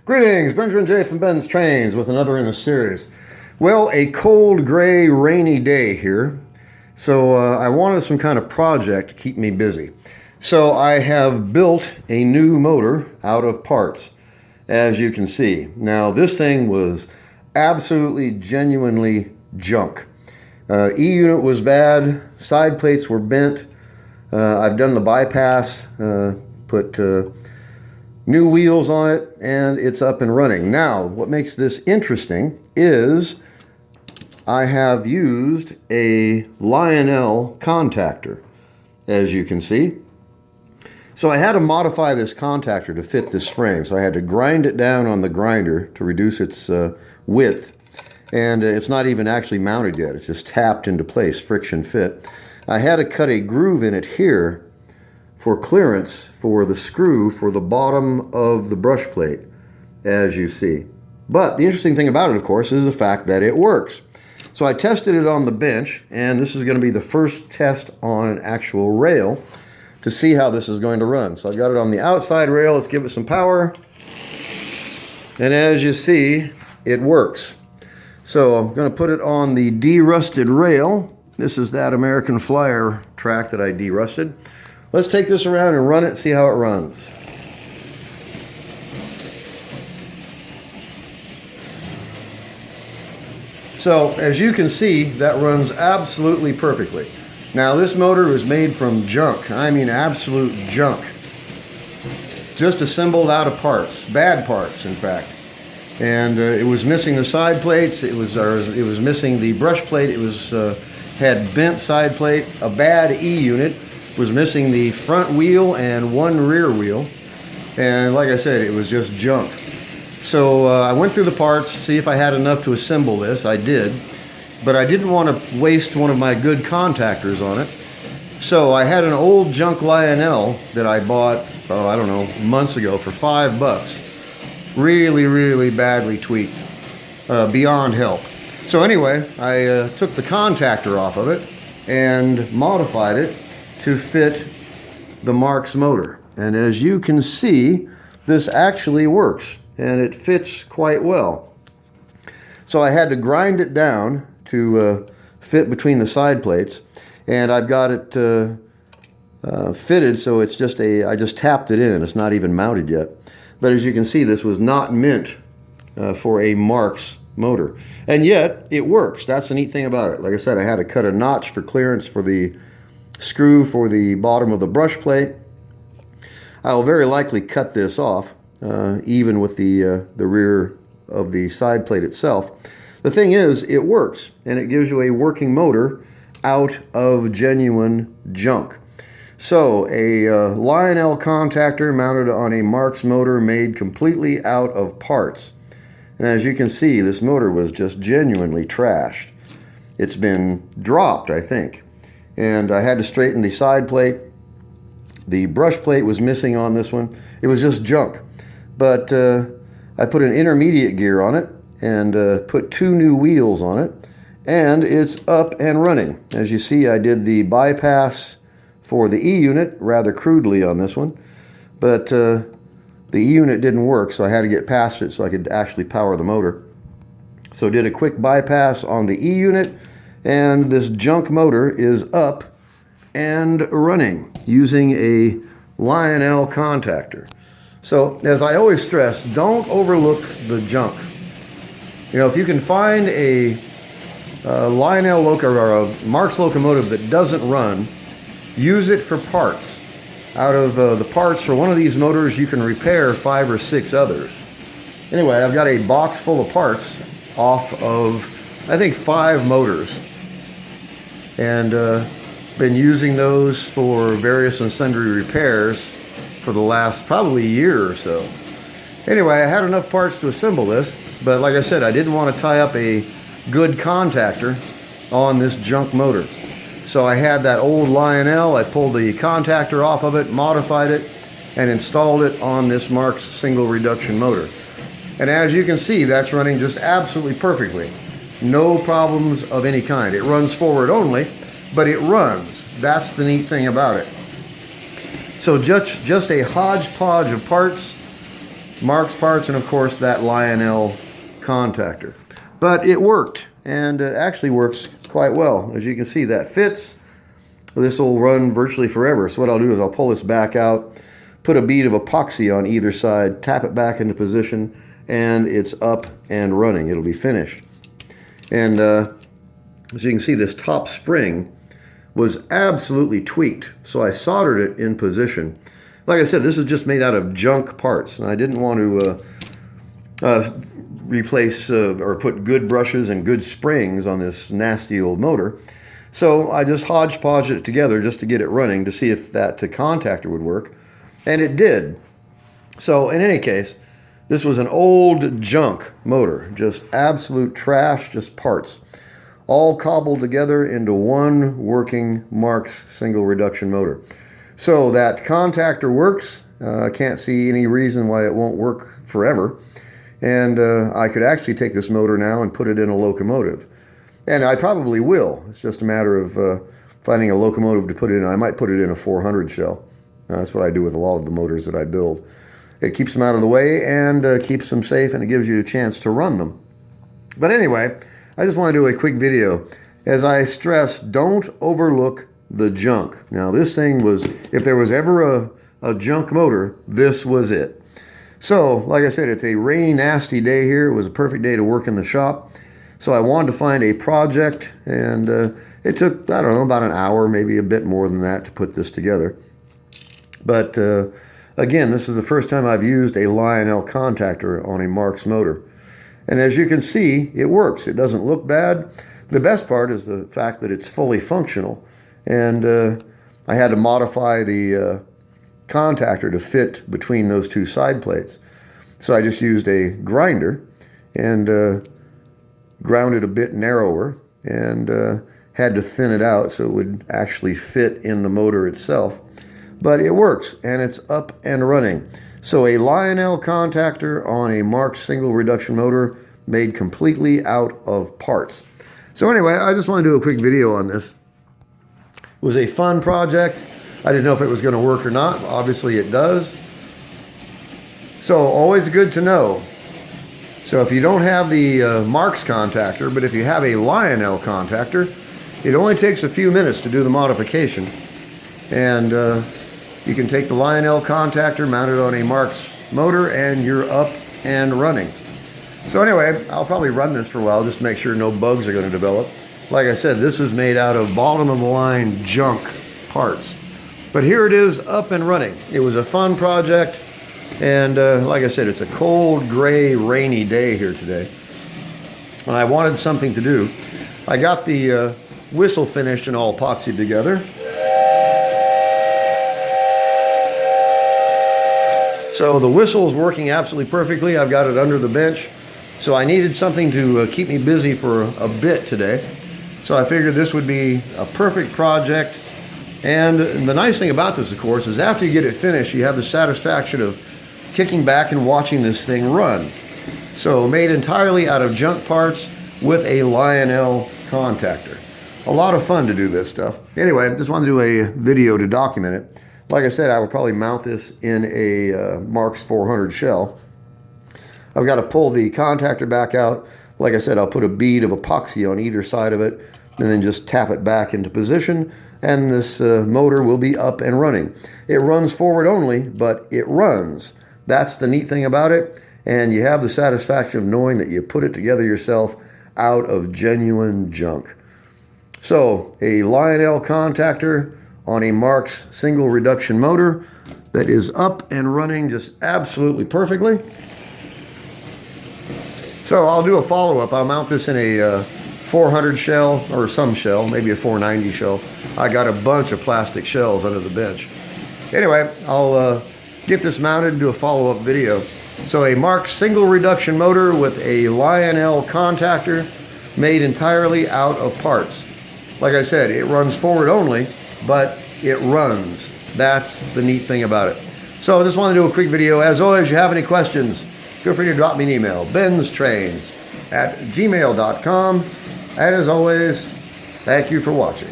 Greetings, Benjamin J. from BENZTRAINZ with another in the series. Well, a cold, gray, rainy day here, so I wanted some kind of project to keep me busy. So I have built a new motor out of parts, as you can see. Now, this thing was absolutely, genuinely junk. E-unit was bad, side plates were bent. I've done the bypass, put new wheels on it, and it's up and running. Now, what makes this interesting is I have used a Lionel contactor, as you can see. So I had to modify this contactor to fit this frame. So I had to grind it down on the grinder to reduce its width. And it's not even actually mounted yet. It's just tapped into place, friction fit. I had to cut a groove in it here for clearance for the screw for the bottom of the brush plate, as you see. But the interesting thing about it, of course, is the fact that it works. So I tested it on the bench, and this is going to be the first test on an actual rail to see how this is going to run. So I got it on the outside rail. Let's give it some power. And as you see, it works. So I'm going to put it on the derusted rail. This is that American Flyer track that I derusted. Let's take this around and run it, see how it runs. So, as you can see, that runs absolutely perfectly. Now, this motor was made from junk. I mean, absolute junk. Just assembled out of parts. Bad parts, in fact. And it was missing the side plates. It was missing the brush plate. It was had bent side plate. A bad E-unit. Was missing the front wheel and one rear wheel, and like I said, it was just junk. So I went through the parts, see if I had enough to assemble this. I did, but I didn't want to waste one of my good contactors on it. So I had an old junk Lionel that I bought, I don't know, months ago for $5. Really badly tweaked, beyond help. So anyway, I took the contactor off of it and modified it to fit the Marx motor. And as you can see, this actually works, and it fits quite well. So I had to grind it down to fit between the side plates, and I've got it fitted so it's just I just tapped it in. It's not even mounted yet. But as you can see, this was not meant for a Marx motor. And yet, it works. That's the neat thing about it. Like I said, I had to cut a notch for clearance for the screw for the bottom of the brush plate. I will very likely cut this off, even with the rear of the side plate itself. The thing is, it works, and it gives you a working motor out of genuine junk. So, a Lionel contactor mounted on a Marx motor made completely out of parts. And as you can see, this motor was just genuinely trashed. It's been dropped, I think. And I had to straighten the side plate. The brush plate was missing on this one. It was just junk. But I put an intermediate gear on it and put 2 new wheels on it. And it's up and running. As you see, I did the bypass for the E-unit rather crudely on this one. But the E-unit didn't work, so I had to get past it so I could actually power the motor. So did a quick bypass on the E-unit. And this junk motor is up and running using a Lionel contactor. So, as I always stress, don't overlook the junk. You know, if you can find a Lionel or a Marx locomotive that doesn't run, use it for parts. Out of the parts for one of these motors, you can repair 5 or 6 others. Anyway, I've got a box full of parts off of, I think, 5 motors. And been using those for various and sundry repairs for the last probably year or so. Anyway, I had enough parts to assemble this, but like I said, I didn't want to tie up a good contactor on this junk motor. So I had that old Lionel, I pulled the contactor off of it, modified it, and installed it on this Marx single reduction motor. And as you can see, that's running just absolutely perfectly. No problems of any kind. It runs forward only, but it runs. That's the neat thing about it. So just a hodgepodge of parts Marx parts, and of course that Lionel contactor. But it worked, and it actually works quite well. As you can see, that fits. This will run virtually forever. So what I'll do is I'll pull this back out, put a bead of epoxy on either side, tap it back into position, and it's up and running. It'll be finished. And as you can see, this top spring was absolutely tweaked. So I soldered it in position. Like I said, this is just made out of junk parts, and I didn't want to replace or put good brushes and good springs on this nasty old motor. So I just hodgepodged it together just to get it running to see if that contactor would work, and it did. So in any case, this was an old junk motor, just absolute trash, just parts, all cobbled together into one working Marx single reduction motor. So that contactor works. I can't see any reason why it won't work forever. And I could actually take this motor now and put it in a locomotive. And I probably will. It's just a matter of finding a locomotive to put it in. I might put it in a 400 shell. That's what I do with a lot of the motors that I build. It keeps them out of the way and keeps them safe, and it gives you a chance to run them. But anyway, I just want to do a quick video. As I stress, don't overlook the junk. Now this thing was, if there was ever a junk motor, this was it. So, like I said, it's a rainy, nasty day here. It was a perfect day to work in the shop. So I wanted to find a project, and it took, I don't know, about an hour, maybe a bit more than that to put this together. But again, this is the first time I've used a Lionel contactor on a Marx motor. And as you can see, it works. It doesn't look bad. The best part is the fact that it's fully functional. And I had to modify the contactor to fit between those two side plates. So I just used a grinder and ground it a bit narrower and had to thin it out so it would actually fit in the motor itself. But it works, and it's up and running. So a Lionel contactor on a Marx single reduction motor made completely out of parts. So anyway, I just want to do a quick video on this. It was a fun project. I didn't know if it was going to work or not. Obviously it does. So always good to know. So if you don't have the Marx contactor, but if you have a Lionel contactor, it only takes a few minutes to do the modification. And you can take the Lionel contactor, mount it on a Marx motor, and you're up and running. So anyway, I'll probably run this for a while just to make sure no bugs are going to develop. Like I said, this is made out of bottom-of-the-line junk parts. But here it is, up and running. It was a fun project, and like I said, it's a cold, gray, rainy day here today. And I wanted something to do. I got the whistle finished and all epoxied together. So the whistle is working absolutely perfectly. I've got it under the bench. So I needed something to keep me busy for a bit today. So I figured this would be a perfect project. And the nice thing about this, of course, is after you get it finished, you have the satisfaction of kicking back and watching this thing run. So made entirely out of junk parts with a Lionel contactor. A lot of fun to do this stuff. Anyway, I just wanted to do a video to document it. Like I said, I would probably mount this in a Marx 400 shell. I've got to pull the contactor back out. Like I said, I'll put a bead of epoxy on either side of it and then just tap it back into position, and this motor will be up and running. It runs forward only, but it runs. That's the neat thing about it, and you have the satisfaction of knowing that you put it together yourself out of genuine junk. So, a Lionel contactor on a Marx single reduction motor that is up and running just absolutely perfectly. So I'll do a follow-up. I'll mount this in a 400 shell or some shell, maybe a 490 shell. I got a bunch of plastic shells under the bench. Anyway, I'll get this mounted and do a follow-up video. So a Marx single reduction motor with a Lionel contactor made entirely out of parts. Like I said, it runs forward only, but it runs. That's the neat thing about it. So I just want to do a quick video. As always, if you have any questions, feel free to drop me an email, BENZTRAINZ@gmail.com. And as always, thank you for watching.